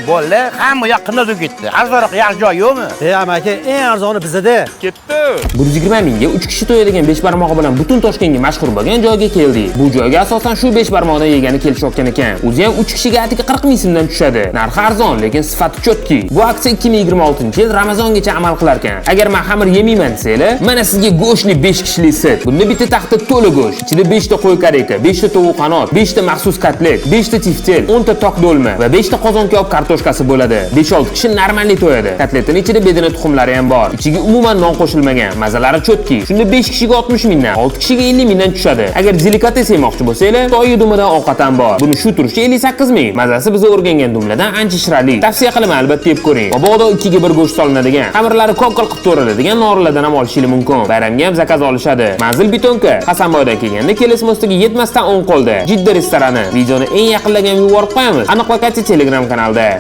Bolalar hamma yaqinda ketdi. Arzonroq yaxshi joy yo'qmi? Amaki, eng arzoni bizda. Ketdi. 120 mingga 3 kishi to'yadigan 5 barmog'i bilan butun Toshkentga mashhur bo'lgan joyga keldik. Bu joyga asosan shu 5 barmoqdan yegani kelishayotgan ekan. O'zi ham 3 kishiga atigi 40 ming so'mdan tushadi. Narxi arzon, lekin sifati chotki. Bu aksiya 2026-yil Ramazongacha amal qilar ekan. Agar men xamir yemayman desanglar, mana sizga go'shtli 5 kishilik set. Bunda bitta taxta to'la go'sht, ichida 5 ta qo'y kareka, 5 ta tovuq qanot, 5 ta maxsus kotlet, 5 ta tiftel, 10 ta tok do'lma va 5 ta qozon kabob kartoshkasi bo'ladi. 5-6 kishi normalniy to'yadi. Kotletning ichida bedana tuxumlari ham bor. Ichiga umuman non qo'shilmagan. Mazalari chotki. Shunda 5 kishiga 60 mingdan, 6 kishiga 50 mingdan tushadi. Agar delikates yemoqchi bo'lsanglar, to'y dumidan ovqat ham bor. Buni shu turishi 58 ming. Mazasi biz o'rgangan dumladan ancha shirali. Tavsiya qilaman, albatta yeb ko'ring. Mabodo 2 ga 1 go'sht solinadigan, xamirlari ko'p-ko'p qilib to'riladigan norilardan ham olishingiz mumkin. Bayramga ham zakaz olishadi. Manzil Bitonka, Hasanboydan kelganda kelesi mostiga yetmasdan o'ng qo'lda. Jidda restorani. Videoni eng yaqinlagan yuborib qo'yamiz. Aniq vaqtda Telegram kanalda.